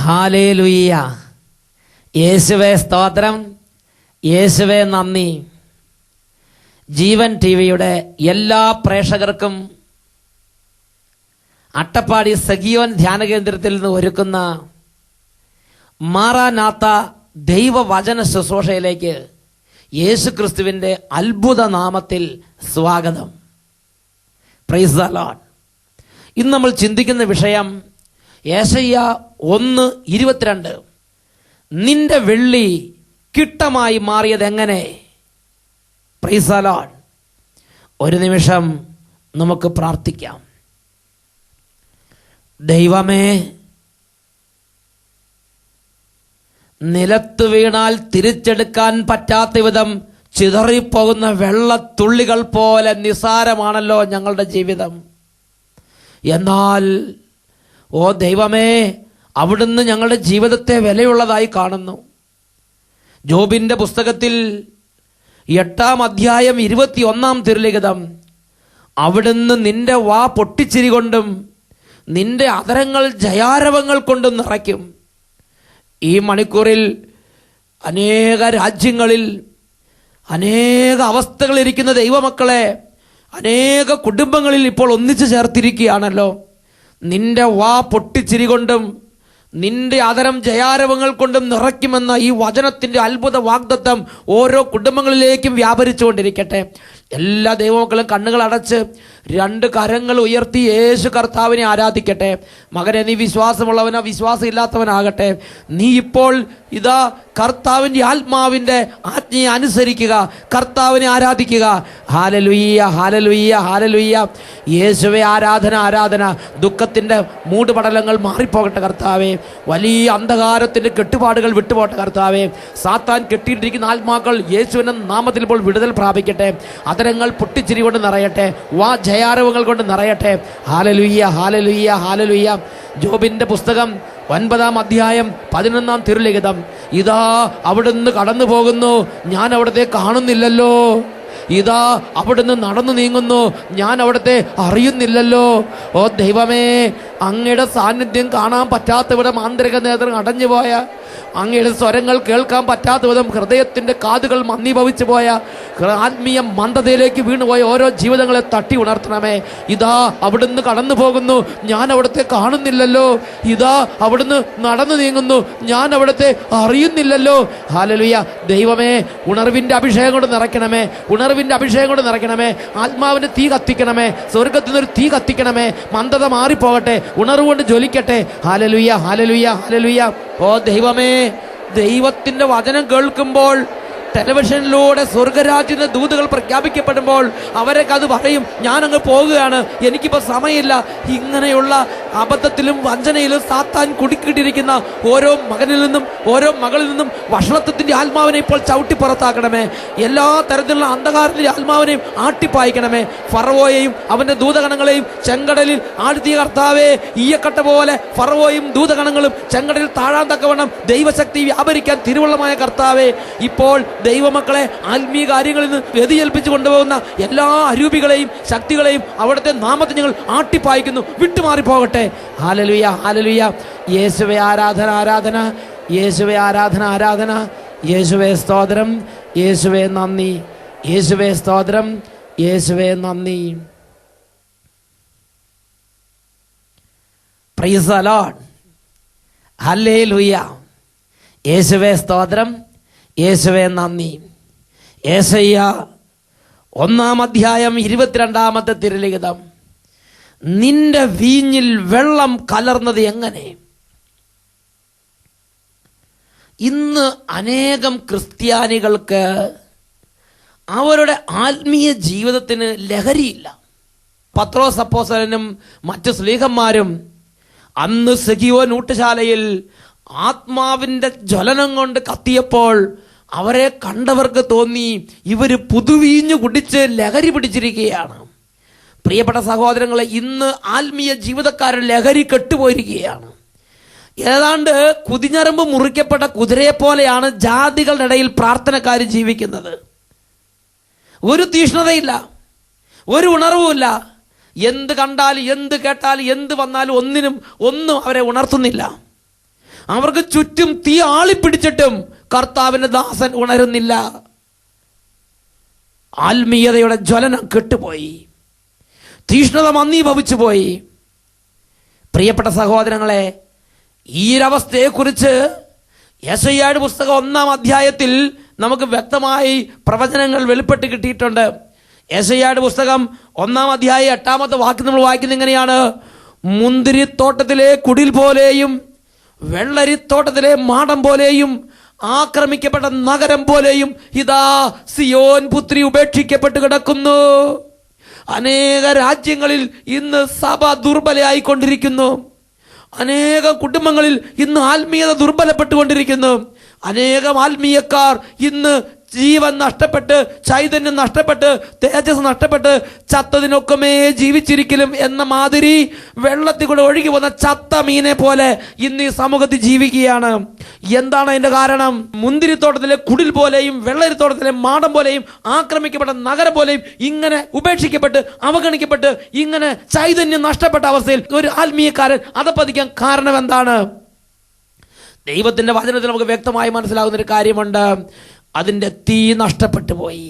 Hallelujah. യേശുവേ സ്തോത്രം, യേശുവേ നന്ദി. ജീവൻ ടിവിയുടെ എല്ലാ പ്രേക്ഷകർക്കും അട്ടപ്പാടി സഗിയോൻ ധ്യാന കേന്ദ്രത്തിൽ നിന്ന് ഒരുക്കുന്ന മാറാനാത്ത ദൈവവചന ശുശ്രൂഷയിലേക്ക് യേശു ക്രിസ്തുവിൻ്റെ അത്ഭുത നാമത്തിൽ സ്വാഗതം. Praise the Lord. ഇന്ന് നമ്മൾ ചിന്തിക്കുന്ന വിഷയം യെശയ്യാ 1:22. നിന്റെ വെള്ളി കിട്ടമായി മാറിയത് എങ്ങനെ? Praise the Lord. ഒരു നിമിഷം നമുക്ക് പ്രാർത്ഥിക്കാം. ദൈവമേ, നിലത്ത് വീണാൽ തിരിച്ചെടുക്കാൻ പറ്റാത്ത വിധം ചിതറിപ്പോകുന്ന വെള്ളത്തുള്ളികൾ പോലെ നിസാരമാണല്ലോ ഞങ്ങളുടെ ജീവിതം. എന്നാൽ ഓ ദൈവമേ, അവിടുന്ന് ഞങ്ങളുടെ ജീവിതത്തെ വിലയുള്ളതായി കാണുന്നു. ജോബിന്റെ പുസ്തകത്തിൽ 8-ാം അധ്യായം 21-ാം തിരുലിഖിതം, അവിടുന്ന് നിന്റെ വാ പൊട്ടിച്ചിരി കൊണ്ടും നിന്റെ അധരങ്ങൾ ജയാരവങ്ങൾ കൊണ്ടും നിറയ്ക്കും. ഈ മണിക്കൂറിൽ അനേക രാജ്യങ്ങളിൽ അനേക അവസ്ഥകളിരിക്കുന്ന ദൈവമക്കളെ അനേക കുടുംബങ്ങളിൽ ഇപ്പോൾ ഒന്നിച്ചു ചേർത്തിരിക്കുകയാണല്ലോ. നിന്റെ വാ പൊട്ടിച്ചിരി കൊണ്ടും നിന്റെ അധരം ജയാരവങ്ങൾ കൊണ്ടും നിറയ്ക്കുമെന്ന ഈ വചനത്തിന്റെ അത്ഭുത വാഗ്ദത്തം ഓരോ കുടുംബങ്ങളിലേക്കും വ്യാപരിച്ചുകൊണ്ടിരിക്കട്ടെ. എല്ലാ ദൈവമക്കളും കണ്ണുകൾ അടച്ച് 2 കരങ്ങൾ ഉയർത്തി യേശു കർത്താവിനെ ആരാധിക്കട്ടെ. മകനെ, നീ വിശ്വാസമുള്ളവനോ വിശ്വാസം ഇല്ലാത്തവനാകട്ടെ, നീ ഇപ്പോൾ ഇതാ കർത്താവിൻ്റെ ആത്മാവിൻ്റെ ആജ്ഞയെ അനുസരിക്കുക, കർത്താവിനെ ആരാധിക്കുക. Hallelujah, hallelujah, hallelujah. യേശുവേ ആരാധന, ആരാധന. ദുഃഖത്തിൻ്റെ മൂടുപടലങ്ങൾ മാറിപ്പോകട്ടെ കർത്താവേ. വലിയ അന്ധകാരത്തിൻ്റെ കെട്ടുപാടുകൾ വിട്ടുപോകട്ടെ കർത്താവേ. സാത്താൻ കെട്ടിയിട്ടിരിക്കുന്ന ആത്മാക്കൾ യേശുവിൻ്റെ നാമത്തിൽ ഇപ്പോൾ വിടുതൽ പ്രാപിക്കട്ടെ. അതരങ്ങൾ പൊട്ടിച്ചിരി കൊണ്ട് നിറയട്ടെ, വാ ജയാരവങ്ങൾ കൊണ്ട് നിറയട്ടെ. Hallelujah, hallelujah, hallelujah. ജോബിന്റെ പുസ്തകം 9-ാം അധ്യായം 11-ാം തിരുലിഖിതം, ഇതാ അവിടുന്ന് കടന്നു പോകുന്നു, ഞാൻ അവിടുത്തെ കാണുന്നില്ലല്ലോ. ഇതാ അവിടുന്ന് നടന്നു നീങ്ങുന്നു, ഞാൻ അവിടുത്തെ അറിയുന്നില്ലല്ലോ. ഓ ദൈവമേ, അങ്ങയുടെ സാന്നിധ്യം കാണാൻ പറ്റാത്ത വിധം ആന്തരിക നേത്രം അടഞ്ഞുപോയ, അങ്ങയുടെ സ്വരങ്ങൾ കേൾക്കാൻ പറ്റാത്ത വിധം ഹൃദയത്തിൻ്റെ കാതുകൾ മന്ദീഭവിച്ചു പോയ, ആത്മീയ മന്ദതയിലേക്ക് വീണുപോയ ഓരോ ജീവിതങ്ങളെ തട്ടി ഉണർത്തണമേ. ഇതാ അവിടുന്ന് കടന്നു പോകുന്നു, ഞാൻ അവിടുത്തെ കാണുന്നില്ലല്ലോ. ഇതാ അവിടുന്ന് നടന്നു നീങ്ങുന്നു, ഞാൻ അവിടുത്തെ അറിയുന്നില്ലല്ലോ. ഹല്ലേലൂയ. ദൈവമേ, ഉണർവിൻ്റെ അഭിഷേകം കൊണ്ട് നിറയ്ക്കണമേ, ഉണർവിൻ്റെ അഭിഷേകം കൊണ്ട് നിറയ്ക്കണമേ. ആത്മാവിൻ്റെ തീ കത്തിക്കണമേ, സ്വർഗത്തിൽ നിന്നൊരു തീ കത്തിക്കണമേ. മന്ദത മാറിപ്പോകട്ടെ, ഉണർവ് കൊണ്ട് ജ്വലിക്കട്ടെ. Hallelujah, hallelujah, hallelujah. ഓ ദൈവമേ, ദൈവത്തിൻ്റെ വചനം കേൾക്കുമ്പോൾ ടെലിവിഷനിലൂടെ സ്വർഗരാജ്യത്തിന്റെ ദൂതുകൾ പ്രഖ്യാപിക്കപ്പെടുമ്പോൾ അവരൊക്കെ അത് പറയും, ഞാനങ്ങ് പോകുകയാണ്, എനിക്കിപ്പോൾ സമയമില്ല. ഇങ്ങനെയുള്ള അബദ്ധത്തിലും വഞ്ചനയിലും സാത്താൻ കുടുക്കിയിട്ടിരിക്കുന്ന ഓരോ മകനിൽ നിന്നും ഓരോ മകളിൽ നിന്നും വഷളത്വത്തിന്റെ ആത്മാവിനെ ഇപ്പോൾ ചവിട്ടി പുറത്താക്കണമേ. എല്ലാ തരത്തിലുള്ള അന്ധകാരത്തിന്റെ ആത്മാവിനെയും ആട്ടിപ്പായിക്കണമേ. ഫറവോയെയും അവന്റെ ദൂതഗണങ്ങളെയും ചെങ്കടലിൽ ആഴ്ത്തിയ കർത്താവേ, ഈയക്കട്ട പോലെ ഫറവോയും ദൂതഗണങ്ങളും ചെങ്കടലിൽ താഴാൻ തക്കവണ്ണം ദൈവശക്തി വ്യാപരിക്കാൻ തിരുവള്ളമായ കർത്താവേ, ഇപ്പോൾ ദൈവമക്കളെ ആത്മീയ കാര്യങ്ങളിൽ നിന്ന് വ്യതിചലിപ്പിച്ചു കൊണ്ടുപോകുന്ന എല്ലാ അരൂപികളെയും ശക്തികളെയും അവിടുത്തെ നാമത്തിൽ ഞങ്ങൾ ആട്ടിപ്പായിക്കുന്നു, വിട്ടുമാറിപ്പോകട്ടെ. Hallelujah, hallelujah. യേശുവേ ആരാധന, ആരാധന. യേശുവേ ആരാധന, ആരാധന. യേശുവേ സ്തോത്രം, യേശുവേ നന്ദി. യേശുവേ സ്തോത്രം, യേശുവേ നന്ദി. Price the Lord. ഹല്ലേലൂയ. യേശുവേ സ്തോത്രം, യേശുവേ നന്ദി. യെശയ്യാ 1-ാം അധ്യായം 22-ാമത്തെ തിരുലിഖിതം, നിന്റെ വീഞ്ഞിൽ വെള്ളം കലർന്നത് എങ്ങനെ? ഇന്ന് അനേകം ക്രിസ്ത്യാനികൾക്ക് അവരുടെ ആത്മീയ ജീവിതത്തിന് ലഹരിയില്ല. പത്രോസ് അപ്പോസ്തലനും മറ്റു സ്ലീഹന്മാരും അന്ന് സഗിയോൻ ഊട്ടുശാലയിൽ ആത്മാവിൻ്റെ ജ്വലനം കൊണ്ട് കത്തിയപ്പോൾ അവരെ കണ്ടവർക്ക് തോന്നി ഇവര് പുതുവീഞ്ഞു കുടിച്ച് ലഹരി പിടിച്ചിരിക്കുകയാണ്. പ്രിയപ്പെട്ട സഹോദരങ്ങളെ, ഇന്ന് ആത്മീയ ജീവിതക്കാരുടെ ലഹരി കെട്ടുപോയിരിക്കുകയാണ്. ഏതാണ്ട് കുതിഞ്ഞരമ്പ് മുറിക്കപ്പെട്ട കുതിരയെ പോലെയാണ് ജാതികളുടെ ഇടയിൽ പ്രാർത്ഥനക്കാർ ജീവിക്കുന്നത്. ഒരു തീഷ്ണതയില്ല, ഒരു ഉണർവുമില്ല. എന്ത് കണ്ടാലും എന്ത് കേട്ടാലും എന്ത് വന്നാലും ഒന്നും അവരെ ഉണർത്തുന്നില്ല. അവർക്ക് ചുറ്റും തീ ആളിപ്പിടിച്ചിട്ടും കർത്താവിന്റെ ദാസൻ ഉണരുന്നില്ല. ആത്മീയതയുടെ ജ്വലനം കെട്ടുപോയി, തീഷ്ണത മന്ദീഭവിച്ചു പോയി. പ്രിയപ്പെട്ട സഹോദരങ്ങളെ, ഈ ഒരവസ്ഥയെക്കുറിച്ച് യെശയ്യായുടെ പുസ്തകം 1-ാം അധ്യായത്തിൽ നമുക്ക് വ്യക്തമായി പ്രവചനങ്ങൾ വെളിപ്പെട്ട് കിട്ടിയിട്ടുണ്ട്. യെശയ്യായുടെ പുസ്തകം 1-ാം അധ്യായം 8-ാമത്തെ വാക്യം നമ്മൾ വായിക്കുന്നത് ഇങ്ങനെയാണ്: മുന്തിരിത്തോട്ടത്തിലെ കുടിൽ പോലെയും വെള്ളരിത്തോട്ടത്തിലെ മാടം പോലെയും ആക്രമിക്കപ്പെട്ട നഗരം പോലെയും ഇതാ സിയോൻ പുത്രി ഉപേക്ഷിക്കപ്പെട്ട് കിടക്കുന്നു. അനേക രാജ്യങ്ങളിൽ ഇന്ന് സഭ ദുർബലയായിക്കൊണ്ടിരിക്കുന്നു. അനേകം കുടുംബങ്ങളിൽ ഇന്ന് ആത്മീയത ദുർബലപ്പെട്ടുകൊണ്ടിരിക്കുന്നു. അനേകം ആത്മീയക്കാർ ഇന്ന് ജീവൻ നഷ്ടപ്പെട്ട്, ചൈതന്യം നഷ്ടപ്പെട്ട്, തേജസ് നഷ്ടപ്പെട്ട് ചത്തതിനൊക്കമേ ജീവിച്ചിരിക്കലും എന്ന മാതിരി വെള്ളത്തിൽ കൂടെ ഒഴുകി വന്ന ചത്ത മീനെ പോലെ ഇന്ന് ഈ സമൂഹത്തിൽ ജീവിക്കുകയാണ്. എന്താണ് അതിന്റെ കാരണം? മുന്തിരിത്തോട്ടത്തിലെ കുടിൽ പോലെയും വെള്ളരിത്തോട്ടത്തിലെ മാടം പോലെയും ആക്രമിക്കപ്പെട്ട നഗരം പോലെയും ഇങ്ങനെ ഉപേക്ഷിക്കപ്പെട്ട്, അവഗണിക്കപ്പെട്ട്, ഇങ്ങനെ ചൈതന്യം നഷ്ടപ്പെട്ട അവസ്ഥയിൽ ഒരു ആത്മീയക്കാരൻ അധപ്പതിക്കാൻ കാരണം എന്താണ്? ദൈവത്തിന്റെ വചനത്തിൽ നമുക്ക് വ്യക്തമായി മനസ്സിലാകുന്ന ഒരു കാര്യമുണ്ട്. അതിൻ്റെ തീ നഷ്ടപ്പെട്ടു പോയി,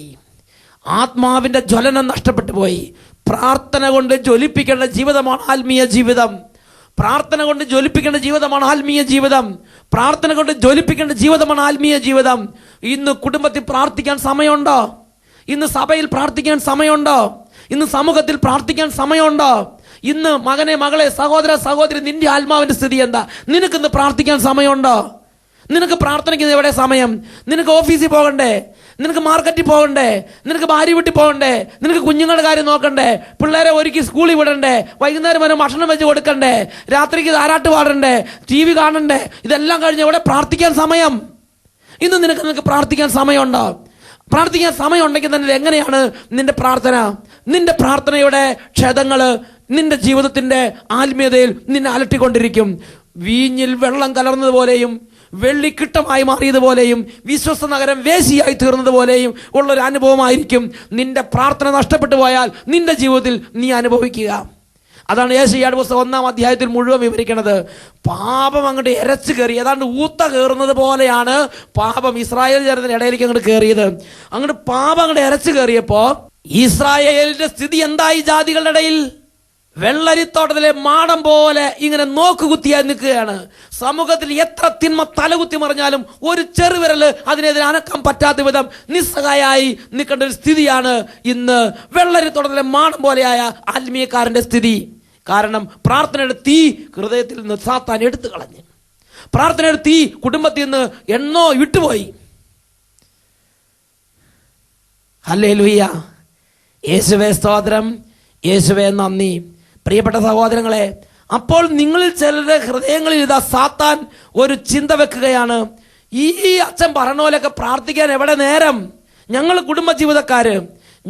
ആത്മാവിൻ്റെ ജ്വലനം നഷ്ടപ്പെട്ടു പോയി. പ്രാർത്ഥന കൊണ്ട് ജ്വലിപ്പിക്കേണ്ട ജീവിതമാണ് ആത്മീയ ജീവിതം. പ്രാർത്ഥന കൊണ്ട് ജ്വലിപ്പിക്കേണ്ട ജീവിതമാണ് ആത്മീയ ജീവിതം. പ്രാർത്ഥന കൊണ്ട് ജ്വലിപ്പിക്കേണ്ട ജീവിതമാണ് ആത്മീയ ജീവിതം. ഇന്ന് കുടുംബത്തിൽ പ്രാർത്ഥിക്കാൻ സമയമുണ്ടോ? ഇന്ന് സഭയിൽ പ്രാർത്ഥിക്കാൻ സമയമുണ്ടോ? ഇന്ന് സമൂഹത്തിൽ പ്രാർത്ഥിക്കാൻ സമയമുണ്ടോ? ഇന്ന് മകനെ, മകളെ, സഹോദര, സഹോദരി, നിന്റെ ആത്മാവിന്റെ സ്ഥിതി എന്താ? നിനക്കിന്ന് പ്രാർത്ഥിക്കാൻ സമയമുണ്ടോ? നിനക്ക് പ്രാർത്ഥനയ്ക്ക് എവിടെ സമയം? നിനക്ക് ഓഫീസിൽ പോകണ്ടേ? നിനക്ക് മാർക്കറ്റിൽ പോകണ്ടേ? നിനക്ക് ഭാര്യ വീട്ടിൽ പോകണ്ടേ? നിനക്ക് കുഞ്ഞുങ്ങളുടെ കാര്യം നോക്കണ്ടേ? പിള്ളേരെ ഒരുക്കി സ്കൂളിൽ വിടണ്ടേ? വൈകുന്നേരം വരെ ഭക്ഷണം വെച്ച് കൊടുക്കണ്ടേ? രാത്രിക്ക് താരാട്ട് പാടണ്ടേ? TV കാണണ്ടേ? ഇതെല്ലാം കഴിഞ്ഞ് എവിടെ പ്രാർത്ഥിക്കാൻ സമയം? ഇന്ന് നിനക്ക് പ്രാർത്ഥിക്കാൻ സമയമുണ്ടോ? പ്രാർത്ഥിക്കാൻ സമയം ഉണ്ടെങ്കിൽ തന്നെ എങ്ങനെയാണ് നിന്റെ പ്രാർത്ഥന? നിന്റെ പ്രാർത്ഥനയുടെ ക്ഷതങ്ങള് നിന്റെ ജീവിതത്തിന്റെ ആത്മീയതയിൽ നിന്നെ അലട്ടിക്കൊണ്ടിരിക്കും. വീഞ്ഞിൽ വെള്ളം കലർന്നതുപോലെയും വെള്ളിക്കിട്ടമായി മാറിയതുപോലെയും വിശ്വസ്ത നഗരം വേശിയായി തീർന്നതുപോലെയും ഉള്ളൊരു അനുഭവമായിരിക്കും നിന്റെ പ്രാർത്ഥന നഷ്ടപ്പെട്ടു പോയാൽ നിന്റെ ജീവിതത്തിൽ നീ അനുഭവിക്കുക. അതാണ് യെശയ്യായുടെ പുസ്തകം 1-ാം അധ്യായത്തിൽ മുഴുവൻ വിവരിക്കുന്നത്. പാപം അങ്ങോട്ട് ഇരച്ചു കയറി, ഏതാണ്ട് ഊത്ത കയറുന്നത് പോലെയാണ് പാപം ഇസ്രായേൽ ജനത്തിന്റെ ഇടയിലേക്ക് അങ്ങോട്ട് കയറിയത്. അങ്ങോട്ട് പാപം അങ്ങോട്ട് ഇരച്ചു കയറിയപ്പോ ഇസ്രായേലിന്റെ സ്ഥിതി എന്തായി? ജാതികളുടെ ഇടയിൽ വെള്ളരിത്തോട്ടത്തിലെ മാടം പോലെ ഇങ്ങനെ നോക്കുകുത്തിയായി നിൽക്കുകയാണ്. സമൂഹത്തിൽ എത്ര തിന്മ തലകുത്തി മറിഞ്ഞാലും ഒരു ചെറുവിരല് അതിനെതിരെ അനക്കാൻ പറ്റാത്ത വിധം നിസ്സഹായായി നിൽക്കേണ്ട ഒരു സ്ഥിതിയാണ് ഇന്ന് വെള്ളരിത്തോട്ടത്തിലെ മാടം പോലെയായ ആത്മീയക്കാരന്റെ സ്ഥിതി. കാരണം പ്രാർത്ഥനയുടെ തീ ഹൃദയത്തിൽ നിന്ന് സാത്താൻ എടുത്തു കളഞ്ഞു. പ്രാർത്ഥനയുടെ തീ കുടുംബത്തിൽ നിന്ന് എന്നോ വിട്ടുപോയി. ഹല്ലേലൂയ, യേശുവേ സ്തോത്രം, യേശുവേ നന്ദി. പ്രിയപ്പെട്ട സഹോദരങ്ങളെ, അപ്പോൾ നിങ്ങളിൽ ചിലരുടെ ഹൃദയങ്ങളിൽ ഇതാ സാത്താൻ ഒരു ചിന്ത വെക്കുകയാണ്. ഈ അച്ഛൻ പറഞ്ഞ പോലെയൊക്കെ പ്രാർത്ഥിക്കാൻ എവിടെ നേരം? ഞങ്ങൾ കുടുംബജീവിതക്കാര്,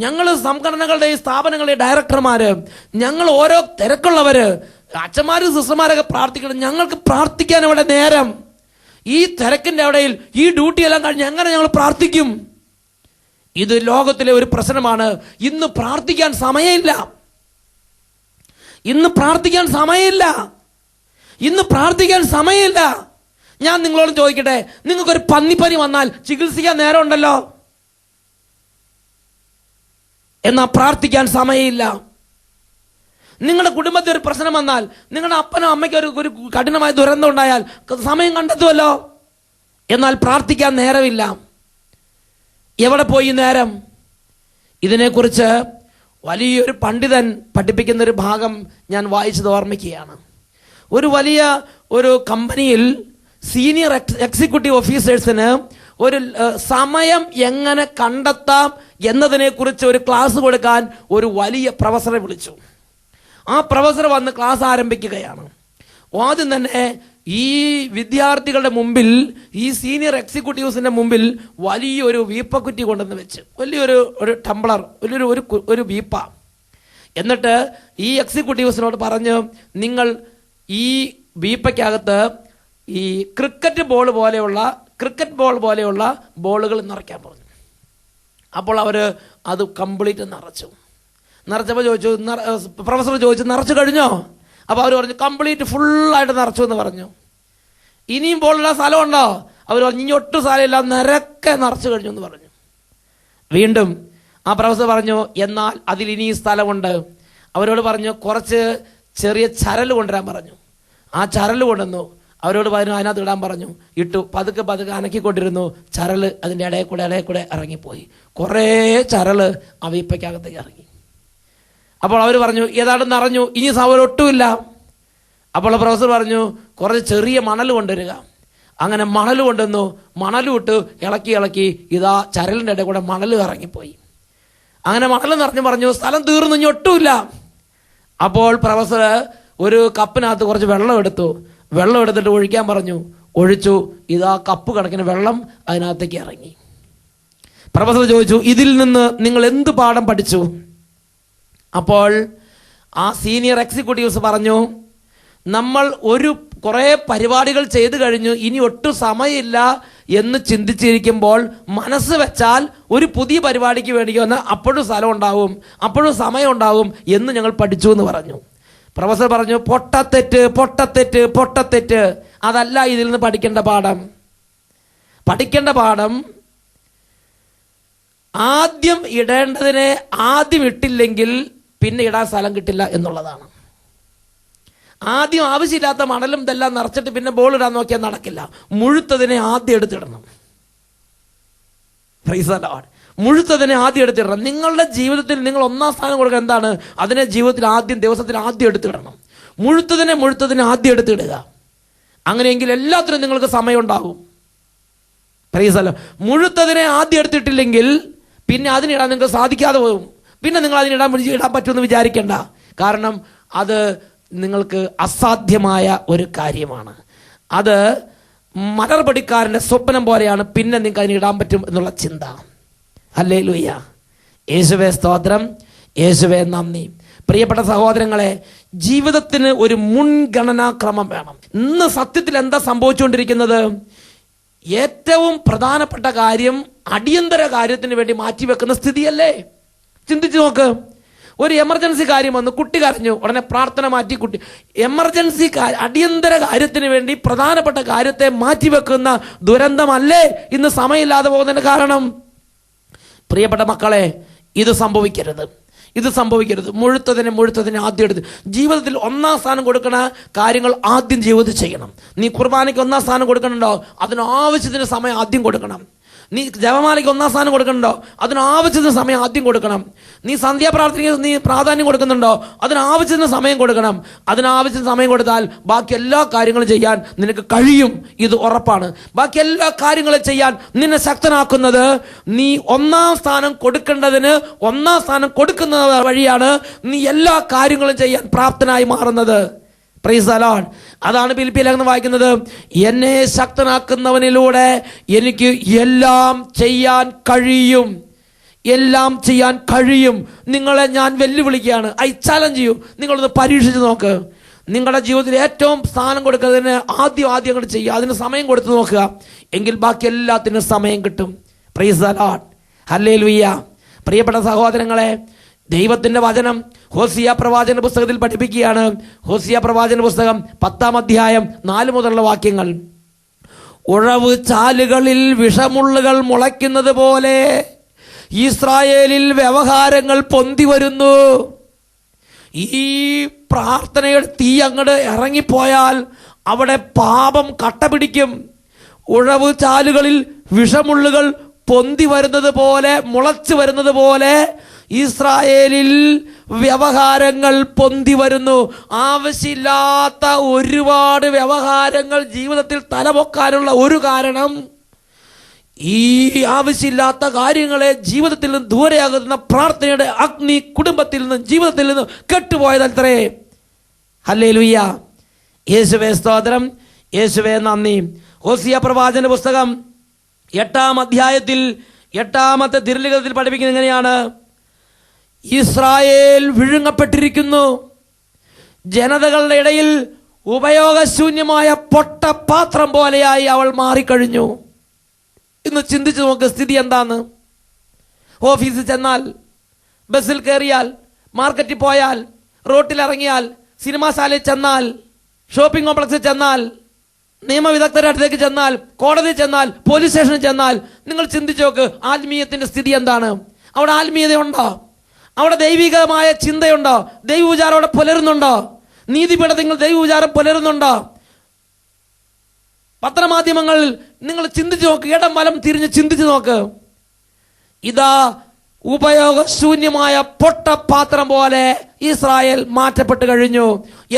ഞങ്ങൾ സംഘടനകളുടെയും സ്ഥാപനങ്ങളുടെയും ഡയറക്ടർമാര്, ഞങ്ങൾ ഓരോ തിരക്കുള്ളവര്, അച്ഛന്മാരും സിസ്റ്റർമാരൊക്കെ പ്രാർത്ഥിക്കണം, ഞങ്ങൾക്ക് പ്രാർത്ഥിക്കാൻ എവിടെ നേരം? ഈ തിരക്കിന്റെ ഇടയിൽ ഈ ഡ്യൂട്ടി എല്ലാം കഴിഞ്ഞ് എങ്ങനെ ഞങ്ങൾ പ്രാർത്ഥിക്കും? ഇത് ലോകത്തിലെ ഒരു പ്രശ്നമാണ്. ഇന്ന് പ്രാർത്ഥിക്കാൻ സമയമില്ല. ഇന്ന് പ്രാർത്ഥിക്കാൻ സമയമില്ല. ഇന്ന് പ്രാർത്ഥിക്കാൻ സമയമില്ല. ഞാൻ നിങ്ങളോട് ചോദിക്കട്ടെ, നിങ്ങൾക്കൊരു പന്നിപ്പനി വന്നാൽ ചികിത്സിക്കാൻ നേരം ഉണ്ടല്ലോ, എന്നാൽ പ്രാർത്ഥിക്കാൻ സമയമില്ല. നിങ്ങളുടെ കുടുംബത്തിൽ ഒരു പ്രശ്നം വന്നാൽ, നിങ്ങളുടെ അപ്പനോ അമ്മയ്ക്കോ ഒരു കഠിനമായ ദുരന്തം ഉണ്ടായാൽ സമയം കണ്ടെത്തുമല്ലോ, എന്നാൽ പ്രാർത്ഥിക്കാൻ നേരമില്ല. എവിടെ പോയി നേരം? ഇതിനെക്കുറിച്ച് വലിയൊരു പണ്ഡിതൻ പഠിപ്പിക്കുന്ന ഒരു ഭാഗം ഞാൻ വായിച്ചത് ഓർമ്മിക്കുകയാണ്. ഒരു കമ്പനിയിൽ സീനിയർ എക്സിക്യൂട്ടീവ് ഓഫീസേഴ്സിന് ഒരു സമയം എങ്ങനെ കണ്ടെത്താം എന്നതിനെക്കുറിച്ച് ഒരു ക്ലാസ് കൊടുക്കാൻ ഒരു വലിയ പ്രൊഫസറെ വിളിച്ചു. ആ പ്രൊഫസർ വന്ന് ക്ലാസ് ആരംഭിക്കുകയാണ്. ആദ്യം തന്നെ ഈ വിദ്യാർത്ഥികളുടെ മുമ്പിൽ, ഈ സീനിയർ എക്സിക്യൂട്ടീവ്സിന്റെ മുമ്പിൽ വലിയൊരു വീപ്പക്കുറ്റി കൊണ്ടുവന്ന് വെച്ച്, വലിയൊരു ടംബ്ലർ, ഒരു വീപ്പ. എന്നിട്ട് ഈ എക്സിക്യൂട്ടീവ്സിനോട് പറഞ്ഞു, നിങ്ങൾ ഈ വീപ്പയ്ക്കകത്ത് ഈ ക്രിക്കറ്റ് ബോൾ പോലെയുള്ള ബോളുകൾ നിറയ്ക്കാൻ പറഞ്ഞു. അപ്പോൾ അവർ അത് കംപ്ലീറ്റ് നിറച്ചപ്പോൾ ചോദിച്ചു, പ്രൊഫസർ ചോദിച്ചു, നിറച്ചു കഴിഞ്ഞോ? അപ്പോൾ അവർ പറഞ്ഞു, കംപ്ലീറ്റ് ഫുള്ളായിട്ട് നിറച്ചു എന്ന് പറഞ്ഞു. ഇനിയും പോലുള്ള സ്ഥലമുണ്ടോ? അവർ പറഞ്ഞു ഇനി ഒട്ടും സ്ഥലമില്ല, നിരക്കെ നിറച്ചു കഴിഞ്ഞു എന്ന് പറഞ്ഞു. വീണ്ടും ആ പ്രൊഫസർ പറഞ്ഞു എന്നാൽ അതിൽ ഇനിയും സ്ഥലമുണ്ട്. അവരോട് പറഞ്ഞു കുറച്ച് ചെറിയ ചരൽ കൊണ്ടുവരാൻ പറഞ്ഞു. ആ ചരൽ കൊണ്ടുവന്നു. അവരോട് പറഞ്ഞു അതിനകത്ത് ഇടാൻ പറഞ്ഞു. ഇട്ടു. പതുക്കെ പതുക്കെ അനക്കിക്കൊണ്ടിരുന്നു. ചരൽ അതിൻ്റെ ഇടയിൽ കൂടെ ഇറങ്ങിപ്പോയി. കുറേ ചരൽ ആ വീപ്പയ്ക്കകത്തേക്ക് ഇറങ്ങി. അപ്പോൾ അവർ പറഞ്ഞു ഏതാണ്ട് നിറഞ്ഞു, ഇനി സൗകര്യം ഒട്ടുമില്ല. അപ്പോൾ പ്രൊഫസർ പറഞ്ഞു കുറച്ച് ചെറിയ മണൽ കൊണ്ടുവരിക. അങ്ങനെ മണൽ കൊണ്ടുവന്നു. മണലും ഇട്ട് ഇളക്കി ഇതാ ചരലിൻ്റെ ഇടയിൽ കൂടെ മണൽ ഇറങ്ങിപ്പോയി. അങ്ങനെ മണൽ നിറഞ്ഞു പറഞ്ഞു സ്ഥലം തീർന്നു, ഇനി ഒട്ടുമില്ല. അപ്പോൾ പ്രൊഫസർ ഒരു കപ്പിനകത്ത് കുറച്ച് വെള്ളം എടുത്തിട്ട് ഒഴിക്കാൻ പറഞ്ഞു. ഒഴിച്ചു. ഇതാ കപ്പ് കണക്കിന് വെള്ളം അതിനകത്തേക്ക് ഇറങ്ങി. പ്രൊഫസർ ചോദിച്ചു ഇതിൽ നിന്ന് നിങ്ങൾ എന്ത് പാഠം പഠിച്ചു? അപ്പോൾ ആ സീനിയർ എക്സിക്യൂട്ടീവ്സ് പറഞ്ഞു നമ്മൾ കുറേ പരിപാടികൾ ചെയ്തു കഴിഞ്ഞു, ഇനി ഒട്ടും സമയമില്ല എന്ന് ചിന്തിച്ചിരിക്കുമ്പോൾ മനസ്സ് വെച്ചാൽ ഒരു പുതിയ പരിപാടിക്ക് വേണ്ടി വന്ന് അപ്പോഴും സ്ഥലം ഉണ്ടാവും, അപ്പോഴും സമയം ഉണ്ടാവും എന്ന് ഞങ്ങൾ പഠിച്ചു എന്ന് പറഞ്ഞു. പ്രൊഫസർ പറഞ്ഞു പൊട്ടത്തെറ്റ്. അതല്ല ഇതിൽ നിന്ന് പഠിക്കേണ്ട പാഠം ആദ്യം ഇടേണ്ടതിനെ ആദ്യം ഇട്ടില്ലെങ്കിൽ പിന്നെ ഇടാൻ സ്ഥലം കിട്ടില്ല എന്നുള്ളതാണ്. ആദ്യം ആവശ്യമില്ലാത്ത മണലും ഇതെല്ലാം നിറച്ചിട്ട് പിന്നെ ബോൾ ഇടാൻ നോക്കിയാൽ നടക്കില്ല. മുഴുത്തതിനെ ആദ്യം എടുത്തിടണം. Praise the Lord. മുഴുത്തതിനെ ആദ്യം എടുത്തിടണം. നിങ്ങളുടെ ജീവിതത്തിൽ നിങ്ങൾ ഒന്നാം സ്ഥാനം കൊടുക്കുക എന്താണ്? അതിനെ ജീവിതത്തിൽ ദിവസത്തിൽ ആദ്യം എടുത്തിടണം. മുഴുത്തതിനെ ആദ്യം എടുത്തിടുക. അങ്ങനെയെങ്കിൽ എല്ലാത്തിനും നിങ്ങൾക്ക് സമയം ഉണ്ടാകും. Price the Lord. മുഴുത്തതിനെ ആദ്യം എടുത്തിട്ടില്ലെങ്കിൽ പിന്നെ അതിനിടാൻ നിങ്ങൾക്ക് സാധിക്കാതെ പോകും. പിന്നെ നിങ്ങൾ ഇടാൻ പറ്റുമെന്ന് വിചാരിക്കേണ്ട. കാരണം അത് നിങ്ങൾക്ക് അസാധ്യമായ ഒരു കാര്യമാണ്. അത് മലർപടിക്കാരൻ്റെ സ്വപ്നം പോലെയാണ്. പിന്നെ നിങ്ങൾക്ക് അതിന് ഇടാൻ പറ്റും എന്നുള്ള ചിന്ത. ഹല്ലേലൂയ. യേശുവേ സ്തോത്രം, യേശുവേ നന്ദി. പ്രിയപ്പെട്ട സഹോദരങ്ങളെ, ജീവിതത്തിന് ഒരു മുൻഗണനാക്രമം വേണം. ഇന്ന് സത്യത്തിൽ എന്താ സംഭവിച്ചുകൊണ്ടിരിക്കുന്നത്? ഏറ്റവും പ്രധാനപ്പെട്ട കാര്യം അടിയന്തര കാര്യത്തിന് വേണ്ടി മാറ്റിവെക്കുന്ന സ്ഥിതിയല്ലേ? ചിന്തിച്ചു നോക്ക്. ഒരു എമർജൻസി കാര്യം വന്നു, കുട്ടി കരഞ്ഞു, ഉടനെ പ്രാർത്ഥന മാറ്റി കുട്ടി. എമർജൻസി അടിയന്തര കാര്യത്തിന് വേണ്ടി പ്രധാനപ്പെട്ട കാര്യത്തെ മാറ്റിവെക്കുന്ന ദുരന്തമല്ലേ ഇന്ന് സമയമില്ലാതെ പോകുന്നതിന് കാരണം? പ്രിയപ്പെട്ട മക്കളെ, ഇത് സംഭവിക്കരുത്. മുഴുത്തതിനെ ആദ്യം എടുത്ത് ജീവിതത്തിൽ ഒന്നാം സ്ഥാനം കൊടുക്കുന്ന കാര്യങ്ങൾ ആദ്യം ജീവിതത്തിൽ ചെയ്യണം. നീ കുർബാനയ്ക്ക് ഒന്നാം സ്ഥാനം കൊടുക്കണുണ്ടോ? അതിനാവശ്യത്തിന് സമയം ആദ്യം കൊടുക്കണം. നീ ജപമാലയ്ക്ക് ഒന്നാം സ്ഥാനം കൊടുക്കണുണ്ടോ? അതിനാവശ്യത്തിന് സമയം ആദ്യം കൊടുക്കണം. നീ സന്ധ്യാപ്രാർത്ഥനയ്ക്ക് നീ പ്രാധാന്യം കൊടുക്കുന്നുണ്ടോ? അതിനാവശ്യത്തിന് സമയം കൊടുക്കണം. അതിനാവശ്യത്തിന് സമയം കൊടുത്താൽ ബാക്കി എല്ലാ കാര്യങ്ങളും ചെയ്യാൻ നിനക്ക് കഴിയും. ഇത് ഉറപ്പാണ്. ബാക്കി എല്ലാ കാര്യങ്ങളും ചെയ്യാൻ നിന്നെ ശക്തനാക്കുന്നത് നീ ഒന്നാം സ്ഥാനം കൊടുക്കേണ്ടതിന് ഒന്നാം സ്ഥാനം കൊടുക്കുന്ന വഴിയാണ് നീ എല്ലാ കാര്യങ്ങളും ചെയ്യാൻ പ്രാപ്തനായി മാറുന്നത്. Price the Lord. അതാണ് ഫിലിപ്പിയ ലേഖനം വായിക്കുന്നത്, എന്നെ ശക്തനാക്കുന്നവനിലൂടെ എനിക്ക് എല്ലാം ചെയ്യാൻ കഴിയും. നിങ്ങളെ ഞാൻ വെല്ലുവിളിക്കുകയാണ്. ഐ ചാലഞ്ച് ചെയ്യൂ. നിങ്ങളൊന്ന് പരീക്ഷിച്ച് നോക്ക്. നിങ്ങളുടെ ജീവിതത്തിൽ ഏറ്റവും സ്ഥാനം കൊടുക്കുന്നതിന് ആദ്യം അങ്ങോട്ട് ചെയ്യുക. അതിന് സമയം കൊടുത്ത് നോക്കുക. എങ്കിൽ ബാക്കി എല്ലാത്തിനും സമയം കിട്ടും. Price the Lord. ഹല്ലേലൂയ. പ്രിയപ്പെട്ട സഹോദരങ്ങളെ, ദൈവത്തിന്റെ വചനം ഹോസിയ പ്രവാചന പുസ്തകത്തിൽ പഠിപ്പിക്കുകയാണ്. ഹോസിയ പ്രവാചന പുസ്തകം 10-ാം അധ്യായം 4 മുതലുള്ള വാക്യങ്ങൾ. ഉഴവ് ചാലുകളിൽ വിഷമുള്ളുകൾ മുളയ്ക്കുന്നത് പോലെ ഇസ്രായേലിൽ വ്യവഹാരങ്ങൾ പൊന്തി വരുന്നു. ഈ പ്രാർത്ഥനയുടെ തീ അങ്ങോട്ട് ഇറങ്ങിപ്പോയാൽ അവിടെ പാപം കട്ടപിടിക്കും. ഉഴവ് ചാലുകളിൽ വിഷമുള്ളുകൾ പൊന്തി വരുന്നത് പോലെ, മുളച്ചു വരുന്നത് പോലെ ഇസ്രായേലിൽ വ്യവഹാരങ്ങൾ പൊന്തി വരുന്നു. ആവശ്യമില്ലാത്ത ഒരുപാട് വ്യവഹാരങ്ങൾ ജീവിതത്തിൽ തലപൊക്കാനുള്ള ഒരു കാരണം ഈ ആവശ്യമില്ലാത്ത കാര്യങ്ങളെ ജീവിതത്തിൽ നിന്ന് ദൂരെയാകുന്ന പ്രാർത്ഥനയുടെ അഗ്നി കുടുംബത്തിൽ നിന്നും ജീവിതത്തിൽ നിന്നും കെട്ടുപോയതത്രേ. ഹല്ലേലൂയ. യേശുവേ സ്തോത്രം, യേശുവേ നന്ദി. ഹോസിയ പ്രവാചന പുസ്തകം 8-ാം അധ്യായത്തിൽ 8-ാമത്തെ തിരുലിഖിതത്തിൽ പഠിപ്പിക്കുന്നത് എങ്ങനെയാണ്? ഇസ്രായേൽ വിഴുങ്ങപ്പെട്ടിരിക്കുന്നു. ജനതകളുടെ ഇടയിൽ ഉപയോഗശൂന്യമായ പൊട്ടപാത്രം പോലെയായി അവൾ മാറിക്കഴിഞ്ഞു. ഇന്ന് ചിന്തിച്ചു നോക്ക് സ്ഥിതി എന്താന്ന്. ഓഫീസിൽ ചെന്നാൽ, ബസ്സിൽ കയറിയാൽ, മാർക്കറ്റിൽ പോയാൽ, റോട്ടിലിറങ്ങിയാൽ, സിനിമാശാലയിൽ ചെന്നാൽ, ഷോപ്പിംഗ് കോംപ്ലക്സിൽ ചെന്നാൽ നിയമവിദഗ്ധരുടെ അടുത്തേക്ക് ചെന്നാൽ, കോടതിയിൽ ചെന്നാൽ, പോലീസ് സ്റ്റേഷനിൽ ചെന്നാൽ നിങ്ങൾ ചിന്തിച്ചു നോക്ക്, ആത്മീയത്തിന്റെ സ്ഥിതി എന്താണ്? അവിടെ ആത്മീയതയുണ്ടോ? അവിടെ ദൈവികമായ ചിന്തയുണ്ടോ? ദൈവവിചാരം അവിടെ പുലരുന്നുണ്ടോ? നീതിപീഠത്തിൽ ദൈവവിചാരം പുലരുന്നുണ്ടോ? പത്രമാധ്യമങ്ങളിൽ നിങ്ങൾ ചിന്തിച്ചു നോക്ക്, ഇടം വലം തിരിഞ്ഞ് ചിന്തിച്ചു നോക്ക്. ഇതാ ഉപയോഗശൂന്യമായ പൊട്ടപാത്രം പോലെ ഇസ്രായേൽ മാറ്റപ്പെട്ട് കഴിഞ്ഞു.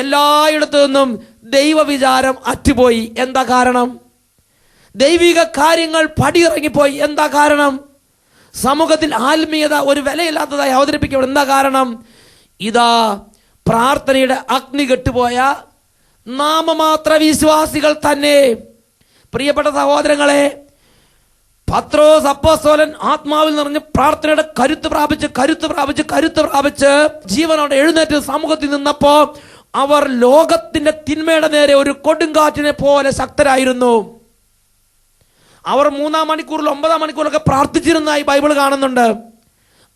എല്ലായിടത്തു നിന്നും ദൈവവിചാരം അറ്റുപോയി. എന്താ കാരണം? ദൈവിക കാര്യങ്ങൾ പടിയിറങ്ങിപ്പോയി. എന്താ കാരണം? സമൂഹത്തിൽ ആത്മീയത ഒരു വിലയില്ലാത്തതായി അവതരിപ്പിക്കപ്പെടും. എന്താ കാരണം? ഇതാ പ്രാർത്ഥനയുടെ അഗ്നി കെട്ടുപോയ നാമമാത്ര വിശ്വാസികൾ തന്നെ. പ്രിയപ്പെട്ട സഹോദരങ്ങളെ, പത്രോസ് അപ്പോസ്തലൻ ആത്മാവിൽ നിറഞ്ഞ് പ്രാർത്ഥനയുടെ കരുത്ത് പ്രാപിച്ച് ജീവനോടെ എഴുന്നേറ്റ് സമൂഹത്തിൽ നിന്നപ്പോ അവർ ലോകത്തിന്റെ തിന്മയുടെ നേരെ ഒരു കൊടുങ്കാറ്റിനെ പോലെ ശക്തരായിരുന്നു. അവർ 3-ാം മണിക്കൂറിൽ 9-ാം മണിക്കൂറിലൊക്കെ പ്രാർത്ഥിച്ചിരുന്നതായി ബൈബിൾ കാണുന്നുണ്ട്.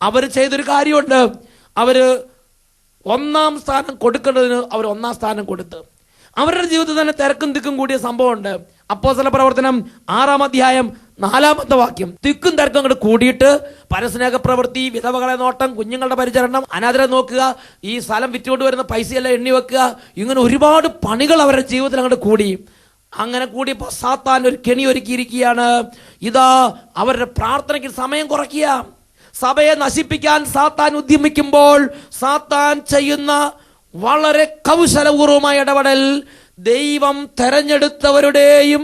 അവർ ചെയ്തൊരു കാര്യമുണ്ട്. അവര് 1-ാം സ്ഥാനം കൊടുക്കേണ്ടതിന് അവർ 1-ാം സ്ഥാനം കൊടുത്തു. അവരുടെ ജീവിതത്തിൽ തന്നെ തിരക്കും തിക്കും കൂടിയ സംഭവമുണ്ട്. അപ്പോസ്തല പ്രവർത്തനം 6-ാം അധ്യായം 4-ാമത്തെ വാക്യം. തിക്കും തിരക്കും അങ്ങോട്ട് കൂടിയിട്ട് പരസ്നേഹ പ്രവൃത്തി, വിധവകളെ നോട്ടം, കുഞ്ഞുങ്ങളുടെ പരിചരണം, അനാഥരെ നോക്കുക, ഈ സ്ഥലം വിറ്റുകൊണ്ട് വരുന്ന പൈസയെല്ലാം എണ്ണി വെക്കുക, ഇങ്ങനെ ഒരുപാട് പണികൾ അവരുടെ ജീവിതത്തിൽ അങ്ങോട്ട് കൂടി. അങ്ങനെ കൂടിയപ്പോൾ സാത്താൻ ഒരു കെണി ഒരുക്കിയിരിക്കുകയാണ്. ഇതാ അവരുടെ പ്രാർത്ഥനയ്ക്ക് സമയം കുറയ്ക്കുക. സഭയെ നശിപ്പിക്കാൻ സാത്താൻ ഉദ്യമിക്കുമ്പോൾ സാത്താൻ ചെയ്യുന്ന വളരെ കൗശലപൂർവമായ ഇടപെടൽ ദൈവം തെരഞ്ഞെടുത്തവരുടെയും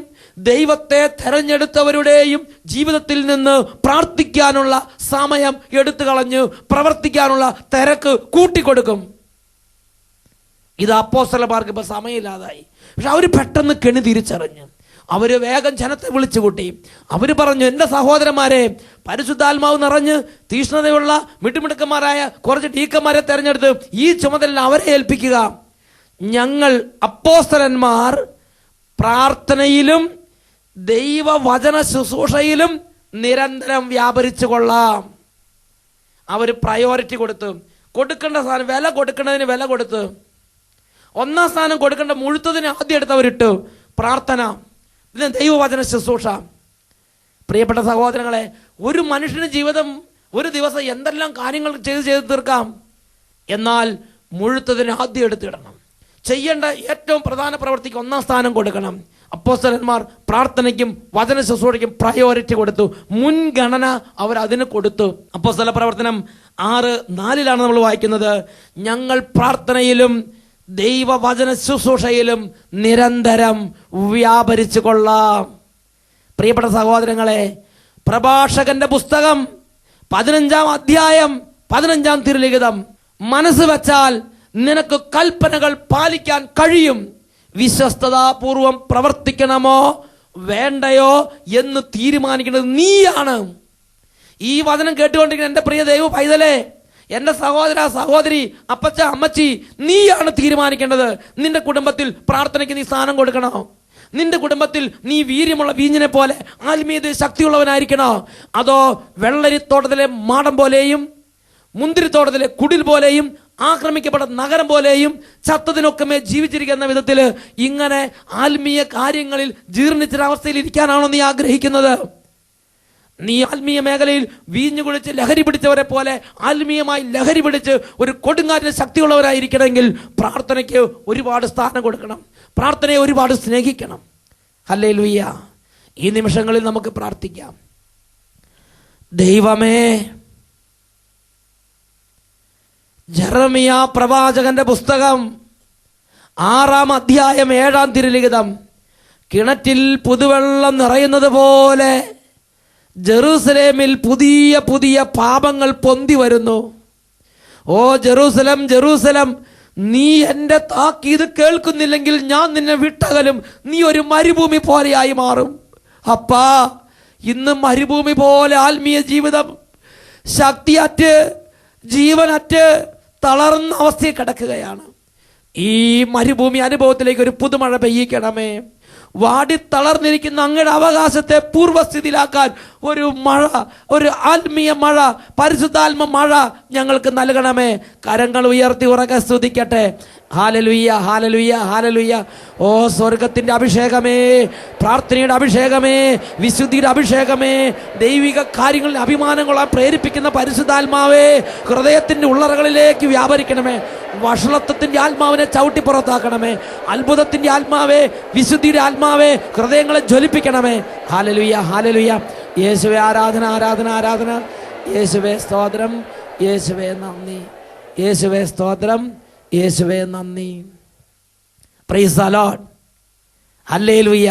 ദൈവത്തെ തെരഞ്ഞെടുത്തവരുടെയും ജീവിതത്തിൽ നിന്ന് പ്രാർത്ഥിക്കാനുള്ള സമയം എടുത്തു കളഞ്ഞ് പ്രവർത്തിക്കാനുള്ള തിരക്ക് കൂട്ടിക്കൊടുക്കും. ഇത് അപ്പോസ്തലന്മാർക്ക് ഇപ്പൊ സമയമില്ലാതായി. പക്ഷെ അവർ പെട്ടെന്ന് കെണി തിരിച്ചറിഞ്ഞു. അവര് വേഗം ജനത്തെ വിളിച്ചു കൂട്ടി. അവര് പറഞ്ഞു, എൻ്റെ സഹോദരന്മാരെ, പരിശുദ്ധാത്മാവ് നിറഞ്ഞ് തീഷ്ണതയുള്ള മിട്ടുമിടുക്കന്മാരായ കുറച്ച് ഡീക്കന്മാരെ തെരഞ്ഞെടുത്ത് ഈ ചുമതല അവരെ ഏൽപ്പിക്കുക. ഞങ്ങൾ അപ്പോസ്തലന്മാർ പ്രാർത്ഥനയിലും ദൈവവചന ശുശ്രൂഷയിലും നിരന്തരം വ്യാപരിച്ചു കൊള്ളാം. അവർ പ്രയോറിറ്റി കൊടുത്തു. കൊടുക്കേണ്ട സ്ഥാനം, വില കൊടുക്കേണ്ടതിന് വില കൊടുത്തു. 1-ാം സ്ഥാനം കൊടുക്കേണ്ട മുഴുത്തതിന് ആദ്യം എടുത്തവരിട്ടു. പ്രാർത്ഥന, പിന്നെ ദൈവവചന ശുശ്രൂഷ. പ്രിയപ്പെട്ട സഹോദരങ്ങളെ, ഒരു മനുഷ്യന് ജീവിതം ഒരു ദിവസം എന്തെല്ലാം കാര്യങ്ങൾ ചെയ്ത് തീർക്കാം. എന്നാൽ മുഴുത്തതിന് ആദ്യം എടുത്തിടണം. ചെയ്യേണ്ട ഏറ്റവും പ്രധാന പ്രവൃത്തിക്ക് 1-ാം സ്ഥാനം കൊടുക്കണം. അപ്പോസ്തലന്മാർ പ്രാർത്ഥനയ്ക്കും വചന ശുശ്രൂഷയ്ക്കും പ്രയോറിറ്റി കൊടുത്തു. മുൻഗണന അവർ അതിന് കൊടുത്തു. അപ്പോസ്തല പ്രവർത്തനം 6:4 നമ്മൾ വായിക്കുന്നത്, ഞങ്ങൾ പ്രാർത്ഥനയിലും ദൈവവചന ശുശ്രൂഷയിലും നിരന്തരം വ്യാപരിച്ചു കൊള്ളാം. പ്രിയപ്പെട്ട സഹോദരങ്ങളെ, പ്രഭാഷകന്റെ പുസ്തകം 15-ാം അധ്യായം 15-ാം തിരുലിഖിതം, മനസ്സ് വെച്ചാൽ നിനക്ക് കൽപ്പനകൾ പാലിക്കാൻ കഴിയും. വിശ്വസ്തതാപൂർവം പ്രവർത്തിക്കണമോ വേണ്ടയോ എന്ന് തീരുമാനിക്കുന്നത് നീയാണ്. ഈ വചനം കേട്ടുകൊണ്ടിരിക്കുന്ന എൻ്റെ പ്രിയ ദൈവ പൈതലേ, എൻ്റെ സഹോദര സഹോദരി, അപ്പച്ച അമ്മച്ചി, നീയാണ് തീരുമാനിക്കേണ്ടത്. നിന്റെ കുടുംബത്തിൽ പ്രാർത്ഥനയ്ക്ക് നീ സ്ഥാനം കൊടുക്കണോ? നിന്റെ കുടുംബത്തിൽ നീ വീര്യമുള്ള വീഞ്ഞിനെ പോലെ ആത്മീയത ശക്തിയുള്ളവനായിരിക്കണോ? അതോ വെള്ളരിത്തോട്ടത്തിലെ മാടം പോലെയും മുന്തിരിത്തോട്ടത്തിലെ കുടിൽ പോലെയും ആക്രമിക്കപ്പെട്ട നഗരം പോലെയും ചത്തതിനൊക്കെ ജീവിച്ചിരിക്കുന്ന വിധത്തിൽ ഇങ്ങനെ ആത്മീയ കാര്യങ്ങളിൽ ജീർണിച്ചൊരവസ്ഥയിൽ ഇരിക്കാനാണോ നീ ആഗ്രഹിക്കുന്നത്? നീ ആത്മീയ മേഖലയിൽ വീഞ്ഞു കുടിച്ച് ലഹരി പിടിച്ചവരെ പോലെ ആത്മീയമായി ലഹരി പിടിച്ച് ഒരു കൊടുങ്കാറ്റിന് ശക്തിയുള്ളവരായിരിക്കണമെങ്കിൽ പ്രാർത്ഥനയ്ക്ക് ഒരുപാട് സ്ഥാനം കൊടുക്കണം. പ്രാർത്ഥനയെ ഒരുപാട് സ്നേഹിക്കണം. ഹല്ലേലൂയ. ഈ നിമിഷങ്ങളിൽ നമുക്ക് പ്രാർത്ഥിക്കാം. ദൈവമേ, ജെറമിയ പ്രവാചകന്റെ പുസ്തകം 6-ാം അധ്യായം 7-ാം തിരുലിഖിതം, കിണറ്റിൽ പുതുവെള്ളം നിറയുന്നത് പോലെ ജെറൂസലേമിൽ പുതിയ പുതിയ പാപങ്ങൾ പൊന്തി വരുന്നു. ഓ ജെറൂസലം, ജെറൂസലം, നീ എൻ്റെ താക്കീത് കേൾക്കുന്നില്ലെങ്കിൽ ഞാൻ നിന്നെ വിട്ടകലും. നീ ഒരു മരുഭൂമി പോലെയായി മാറും. അപ്പാ, ഇന്ന് മരുഭൂമി പോലെ ആത്മീയ ജീവിതം ശക്തിയറ്റ് ജീവനറ്റ് തളർന്ന അവസ്ഥയിൽ കിടക്കുകയാണ്. ഈ മരുഭൂമി അനുഭവത്തിലേക്ക് ഒരു പുതുമഴ പെയ്യിക്കണമേ. വാടിത്തളർന്നിരിക്കുന്ന അങ്ങയുടെ അവകാശത്തെ പൂർവ്വസ്ഥിതിയിലാക്കാൻ ഒരു മഴ, ഒരു ആത്മീയ മഴ, പരിശുദ്ധാത്മ മഴ ഞങ്ങൾക്ക് നൽകണമേ. കരങ്ങൾ ഉയർത്തി ഉറക്കെ സ്തുതിക്കട്ടെ. Hallelujah, hallelujah, hallelujah. ഓ സ്വർഗത്തിൻ്റെ അഭിഷേകമേ, പ്രാർത്ഥനയുടെ അഭിഷേകമേ, വിശുദ്ധിയുടെ അഭിഷേകമേ, ദൈവിക കാര്യങ്ങളിൽ അഭിമാനങ്ങളാൽ പ്രേരിപ്പിക്കുന്ന പരിശുദ്ധാത്മാവേ, ഹൃദയത്തിൻ്റെ ഉള്ളറകളിലേക്ക് വ്യാപരിക്കണമേ. വഷളത്വത്തിൻ്റെ ആത്മാവിനെ ചവിട്ടി പുറത്താക്കണമേ. അത്ഭുതത്തിൻ്റെ ആത്മാവേ, വിശുദ്ധിയുടെ ആത്മാവേ, ഹൃദയങ്ങളെ ജ്വലിപ്പിക്കണമേ. Hallelujah, hallelujah. യേശുവേ ആരാധന, ആരാധന, ആരാധന. യേശുവേ സ്തോത്രം, യേശുവേ നന്ദി, യേശുവേ സ്തോത്രം, യേശുവേ നന്ദി. Price the Lord. ഹല്ലേലൂയ.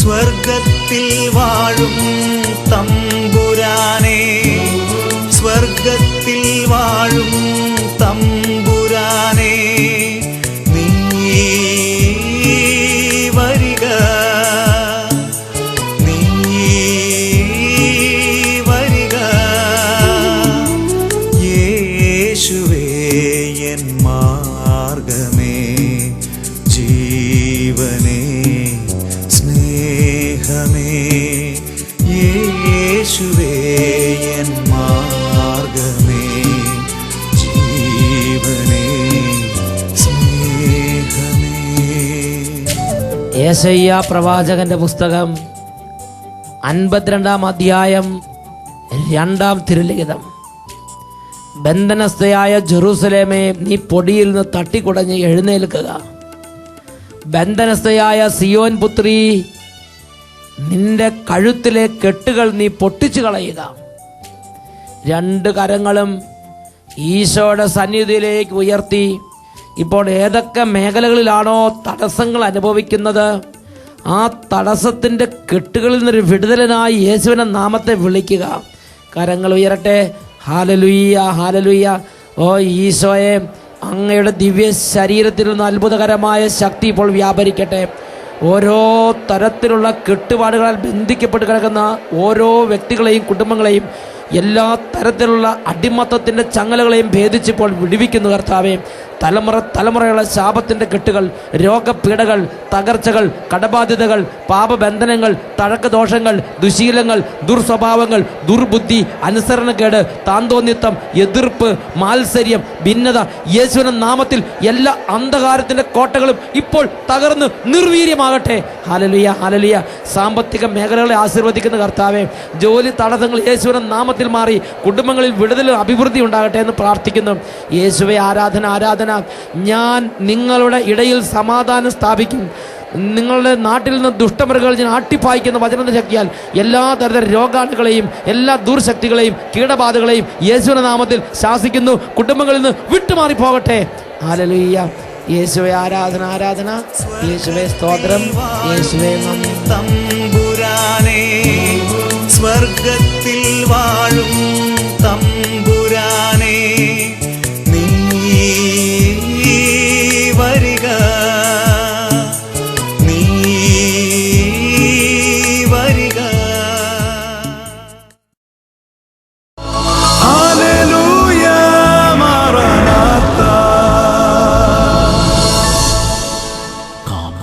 സ്വർഗത്തിൽ വാഴും തമ്പുരാനേ, സ്വർഗത്തിൽ വാഴും തമ്പുരാനേ, നീ വരിക, നീ വരിക. യേശുവേ എൻ മാർഗമേ, ജീവനേ, സ്നേഹമേ, യേശുവേ എൻ മാർഗമേ, ജീവനേ, സ്നേഹമേ. യെശയ്യാ പ്രവാചകന്റെ പുസ്തകം 52 അധ്യായം 2 തിരുലിഖിതം. ബന്ധനസ്ഥയായ ജെറൂസലേമേ, നീ പൊടിയിൽ നിന്ന് തട്ടിക്കുടഞ്ഞ് എഴുന്നേൽക്കുക. ബന്ധനസ്ഥയായ സിയോൻ പുത്രി, നിന്റെ കഴുത്തിലെ കെട്ടുകൾ നീ പൊട്ടിച്ചു കളയുക. 2 കരങ്ങളും ഈശോയുടെ സന്നിധിയിലേക്ക് ഉയർത്തി ഇപ്പോൾ ഏതൊക്കെ മേഖലകളിലാണോ തടസ്സങ്ങൾ അനുഭവിക്കുന്നത്, ആ തടസ്സത്തിൻ്റെ കെട്ടുകളിൽ നിന്നൊരു വിടുതലനായി യേശുവിൻ്റെ നാമത്തെ വിളിക്കുക. കരങ്ങൾ ഉയരട്ടെ. Hallelujah, hallelujah. ഓ ഈശോയെ, അങ്ങയുടെ ദിവ്യ ശരീരത്തിൽ നിന്ന് അത്ഭുതകരമായ ശക്തി ഇപ്പോൾ വ്യാപരിക്കട്ടെ. ഓരോ തരത്തിലുള്ള കെട്ടുപാടുകളാൽ ബന്ധിക്കപ്പെട്ട് കിടക്കുന്ന ഓരോ വ്യക്തികളെയും കുടുംബങ്ങളെയും എല്ലാ തരത്തിലുള്ള അടിമത്തത്തിൻ്റെ ചങ്ങലകളെയും ഭേദിച്ചിപ്പോൾ വിടുവിക്കുന്നു കർത്താവേ. തലമുറയുള്ള ശാപത്തിൻ്റെ കെട്ടുകൾ, രോഗപീഠകൾ, തകർച്ചകൾ, കടബാധ്യതകൾ, പാപബന്ധനങ്ങൾ, തഴക്കദോഷങ്ങൾ, ദുശീലങ്ങൾ, ദുർസ്വഭാവങ്ങൾ, ദുർബുദ്ധി, അനുസരണക്കേട്, താന്തോന്നിത്വം, എതിർപ്പ്, മാത്സര്യം, ഭിന്നത, യേശുവിന്റെ നാമത്തിൽ എല്ലാ അന്ധകാരത്തിൻ്റെ കോട്ടകളും ഇപ്പോൾ തകർന്ന് നിർവീര്യമാകട്ടെ. Hallelujah, hallelujah. സാമ്പത്തിക മേഖലകളെ ആശീർവദിക്കുന്ന കർത്താവേ, ജോലി തടസ്സങ്ങൾ യേശുവിന്റെ നാമത്തിൽ മാറി കുടുംബങ്ങളിൽ വിടുതലും അഭിവൃദ്ധി ഉണ്ടാകട്ടെ എന്ന് പ്രാർത്ഥിക്കുന്നു. യേശുവേ ആരാധന, ആരാധന. ഞാൻ നിങ്ങളുടെ ഇടയിൽ സമാധാനം സ്ഥാപിക്കും. നിങ്ങളുടെ നാട്ടിൽ നിന്ന് ദുഷ്ടമൃഗങ്ങൾ ഞാൻ ആട്ടിപ്പായിക്കുന്ന വചനത്തിന്റെ ശക്തിയാൽ എല്ലാ തരത്തിലുള്ള രോഗാണുക്കളെയും എല്ലാ ദുർശക്തികളെയും കീടബാധകളെയും യേശുവിന്റെ നാമത്തിൽ ശാസിക്കുന്നു. കുടുംബങ്ങളിൽ നിന്ന് വിട്ടുമാറി പോകട്ടെ. ഹല്ലേലൂയ. യേശുവേ ആരാധന, ആരാധന. യേശുവേ സ്തോത്രം, യേശുവേ നന്ദി. തമ്പുരാനേ, സ്വർഗത്തിൽ വാഴും തമ്പുരാനേ, നീ വരിക, നീ വരിക. ഹല്ലേലൂയ, മാറനാഥാ. Come,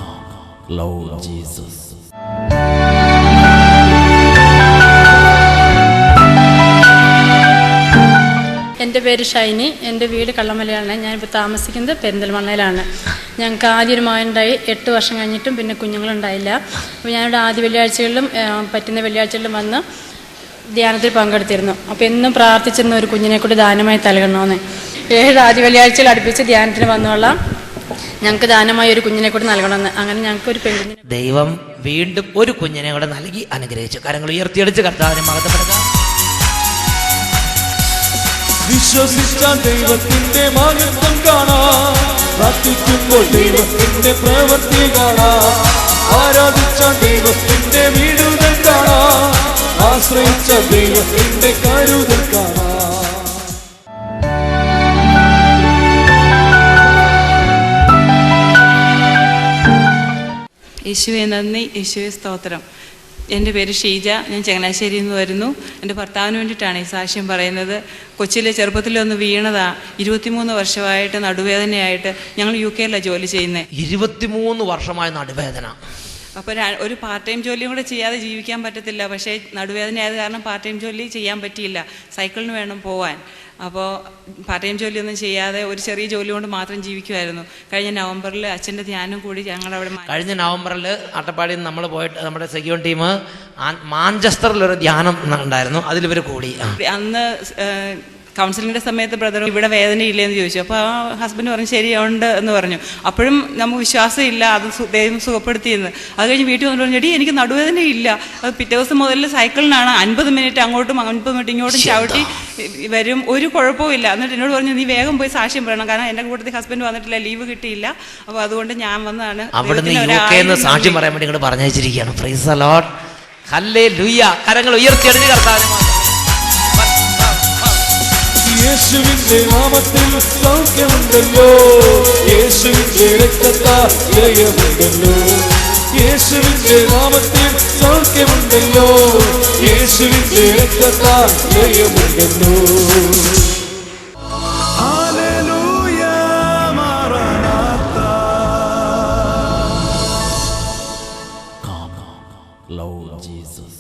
Lord Jesus. എൻ്റെ പേര് ഷൈനി. എൻ്റെ വീട് കള്ളമലയാണ്. ഞാനിപ്പോൾ താമസിക്കുന്നത് പെരിന്തൽമണ്ണയിലാണ്. ഞങ്ങൾക്ക് ആദ്യം ഉണ്ടായി 8 വർഷം കഴിഞ്ഞിട്ടും പിന്നെ കുഞ്ഞുങ്ങളുണ്ടായില്ല. അപ്പോൾ ഞാനിവിടെ ആദ്യ വെള്ളിയാഴ്ചകളിലും പറ്റുന്ന വെള്ളിയാഴ്ചകളിലും വന്ന് ധ്യാനത്തിൽ പങ്കെടുത്തിരുന്നു. അപ്പോൾ എന്നും പ്രാർത്ഥിച്ചിരുന്ന ഒരു കുഞ്ഞിനെ കൂടി ദാനമായി നൽകണമെന്ന്. 7 ആദ്യ വെള്ളിയാഴ്ചകൾ അടുപ്പിച്ച് ധ്യാനത്തിന് വന്നോളാം, ഞങ്ങൾക്ക് ദാനമായി ഒരു കുഞ്ഞിനെ കൂടി നൽകണമെന്ന്. അങ്ങനെ ഞങ്ങൾക്ക് ഒരു പെൺകുഞ്ഞിനെ ദൈവം വീണ്ടും ഒരു കുഞ്ഞിനെ കൂടെ നൽകി അനുഗ്രഹിച്ചു. കരങ്ങൾ ഉയർത്തിയടിച്ച് കർത്താവിനെ മഹത്വപ്പെടുത്തുക. വിശ്വസിച്ച ദൈവത്തിന്റെ മഹത്വം കാണാം, പ്രാർത്ഥിക്കുമ്പോൾ ദൈവത്തിന്റെ പ്രവൃത്തി കാണാം, ആരാധിച്ച ദൈവത്തിന്റെ വീടുകൾ കാണാം, ആശ്രയിച്ച ദൈവത്തിന്റെ കരുതൽ കാണാം. യേശുവെ നന്ദി, യേശുവെ സ്തോത്രം. എൻ്റെ പേര് ഷീജ, ഞാൻ ചങ്ങനാശ്ശേരിയിൽ നിന്ന് വരുന്നു. എൻ്റെ ഭർത്താവിന് വേണ്ടിയിട്ടാണ് ഈ സാക്ഷ്യം പറയുന്നത്. കൊച്ചിയിലെ ചെറുപ്പത്തിലൊന്ന് വീണതാ. 23 വർഷമായിട്ട് നടുവേദനയായിട്ട്. ഞങ്ങൾ UK ജോലി ചെയ്യുന്നത്. 23 വർഷമായ നടുവേദന. അപ്പോൾ ഒരു പാർട്ട് ടൈം ജോലിയും കൂടെ ചെയ്യാതെ ജീവിക്കാൻ പറ്റത്തില്ല. പക്ഷേ നടുവേദന ആയത് കാരണം പാർട്ട് ടൈം ജോലി ചെയ്യാൻ പറ്റിയില്ല. സൈക്കിളിന് വേണം പോവാൻ. അപ്പോൾ പാർട്ട് ടൈം ജോലിയൊന്നും ചെയ്യാതെ ഒരു ചെറിയ ജോലി കൊണ്ട് മാത്രം ജീവിക്കുമായിരുന്നു. കഴിഞ്ഞ നവംബറിൽ അച്ഛൻ്റെ ധ്യാനം കൂടി ഞങ്ങളവിടെ. കഴിഞ്ഞ നവംബറിൽ അട്ടപ്പാടിയിൽ നമ്മൾ പോയിട്ട് നമ്മുടെ സെക്യൂൺ ടീം മാഞ്ചസ്റ്ററിലൊരു ധ്യാനം ഉണ്ടായിരുന്നു, അതിലിവർ കൂടി. അന്ന് കൗൺസിലിങ്ങിൻ്റെ സമയത്ത് ബ്രദർ ഇവിടെ വേദനയില്ലേന്ന് ചോദിച്ചു. അപ്പോൾ ആ ഹസ്ബൻഡ് പറഞ്ഞു ശരി ഉണ്ട് എന്ന് പറഞ്ഞു. അപ്പോഴും നമുക്ക് വിശ്വാസമില്ല അത് ദൈവം സുഖപ്പെടുത്തിയെന്ന്. അത് കഴിഞ്ഞ് വീട്ടിൽ വന്നിട്ട് പറഞ്ഞു എടി എനിക്ക് നടുവേദനയില്ല. അത് പിറ്റേ ദിവസം മുതൽ സൈക്കിളിനാണ് 50 മിനിറ്റ് അങ്ങോട്ടും 50 മിനിറ്റ് ഇങ്ങോട്ടും ചവിട്ടി വരും, ഒരു കുഴപ്പമില്ല. എന്നിട്ട് എന്നോട് പറഞ്ഞു നീ വേഗം പോയി സാക്ഷ്യം പറയണം, കാരണം എൻ്റെ കൂട്ടത്തിൽ ഹസ്ബൻഡ് വന്നിട്ടില്ല, ലീവ് കിട്ടിയില്ല. അപ്പോൾ അതുകൊണ്ട് ഞാൻ വന്നതാണ്. അവിടുന്ന് UK സാക്ഷ്യം പറയാൻ വേണ്ടി ഇങ്ങോട്ട് പറഞ്ഞയച്ചിരിക്കുകയാണ്. Praise the Lord, hallelujah. കരങ്ങൾ ഉയർത്തിയടിച്ച് കർത്താവിനെ. യേശുവിന്റെ നാമത്തിൽ സൗഖ്യമുണ്ടല്ലോ, യേശുവിന്റെ രക്തത്താൽ ജയമുണ്ടല്ലോ, യേശുവിന്റെ നാമത്തിൽ സൗഖ്യമുണ്ടല്ലോ, യേശുവിന്റെ രക്തത്താൽ ജയമുണ്ടല്ലോ. ഹല്ലേലൂയ മാറാനാത്ത. Lord Jesus.